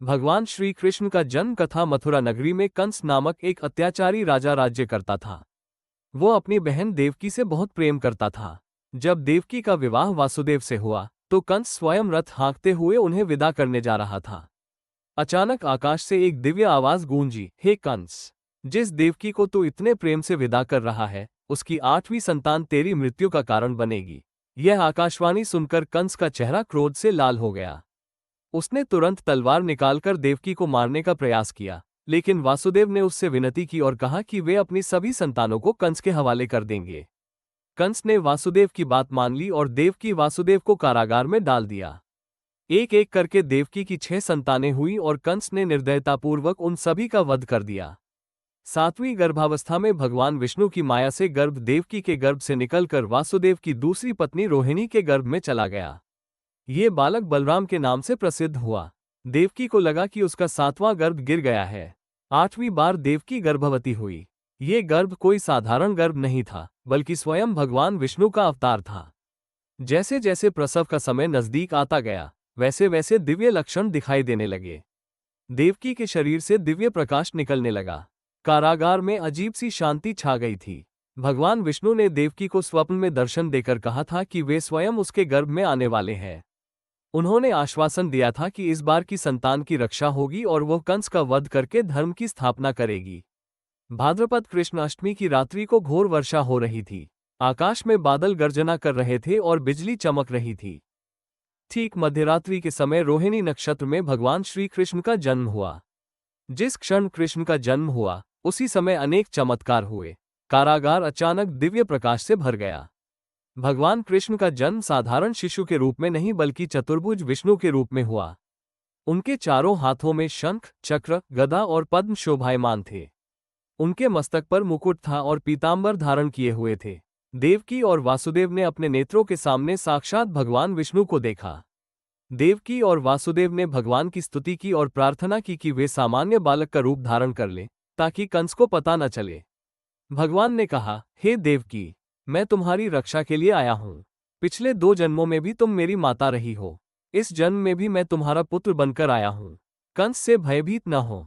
भगवान श्री कृष्ण का जन्म कथा। मथुरा नगरी में कंस नामक एक अत्याचारी राजा राज्य करता था। वो अपनी बहन देवकी से बहुत प्रेम करता था। जब देवकी का विवाह वासुदेव से हुआ तो कंस स्वयं रथ हाँकते हुए उन्हें विदा करने जा रहा था। अचानक आकाश से एक दिव्य आवाज गूंजी, हे कंस, जिस देवकी को तू इतने प्रेम से विदा कर रहा है, उसकी 8वीं संतान तेरी मृत्यु का कारण बनेगी। यह आकाशवाणी सुनकर कंस का चेहरा क्रोध से लाल हो गया। उसने तुरंत तलवार निकालकर देवकी को मारने का प्रयास किया, लेकिन वासुदेव ने उससे विनती की और कहा कि वे अपनी सभी संतानों को कंस के हवाले कर देंगे। कंस ने वासुदेव की बात मान ली और देवकी वासुदेव को कारागार में डाल दिया। एक एक करके देवकी की 6 संतानें हुई और कंस ने निर्दयतापूर्वक उन सभी का वध कर दिया। 7वीं गर्भावस्था में भगवान विष्णु की माया से गर्भ देवकी के गर्भ से निकलकर वासुदेव की दूसरी पत्नी रोहिणी के गर्भ में चला गया। ये बालक बलराम के नाम से प्रसिद्ध हुआ। देवकी को लगा कि उसका 7वां गर्भ गिर गया है। 8वीं बार देवकी गर्भवती हुई। ये गर्भ कोई साधारण गर्भ नहीं था, बल्कि स्वयं भगवान विष्णु का अवतार था। जैसे जैसे प्रसव का समय नजदीक आता गया, वैसे वैसे दिव्य लक्षण दिखाई देने लगे। देवकी के शरीर से दिव्य प्रकाश निकलने लगा। कारागार में अजीब सी शांति छा गई थी। भगवान विष्णु ने देवकी को स्वप्न में दर्शन देकर कहा था कि वे स्वयं उसके गर्भ में आने वाले हैं। उन्होंने आश्वासन दिया था कि इस बार की संतान की रक्षा होगी और वह कंस का वध करके धर्म की स्थापना करेगी। भाद्रपद कृष्ण अष्टमी की रात्रि को घोर वर्षा हो रही थी। आकाश में बादल गर्जना कर रहे थे और बिजली चमक रही थी। ठीक मध्यरात्रि के समय रोहिणी नक्षत्र में भगवान श्री कृष्ण का जन्म हुआ। जिस क्षण कृष्ण का जन्म हुआ, उसी समय अनेक चमत्कार हुए। कारागार अचानक दिव्य प्रकाश से भर गया। भगवान कृष्ण का जन्म साधारण शिशु के रूप में नहीं बल्कि चतुर्भुज विष्णु के रूप में हुआ। उनके चारों हाथों में शंख, चक्र, गदा और पद्म शोभायमान थे। उनके मस्तक पर मुकुट था और पीतांबर धारण किए हुए थे। देवकी और वासुदेव ने अपने नेत्रों के सामने साक्षात भगवान विष्णु को देखा। देवकी और वासुदेव ने भगवान की स्तुति की और प्रार्थना की कि वे सामान्य बालक का रूप धारण कर लें, ताकि कंस को पता न चले। भगवान ने कहा, हे देवकी, मैं तुम्हारी रक्षा के लिए आया हूँ। पिछले 2 जन्मों में भी तुम मेरी माता रही हो। इस जन्म में भी मैं तुम्हारा पुत्र बनकर आया हूँ। कंस से भयभीत न हो।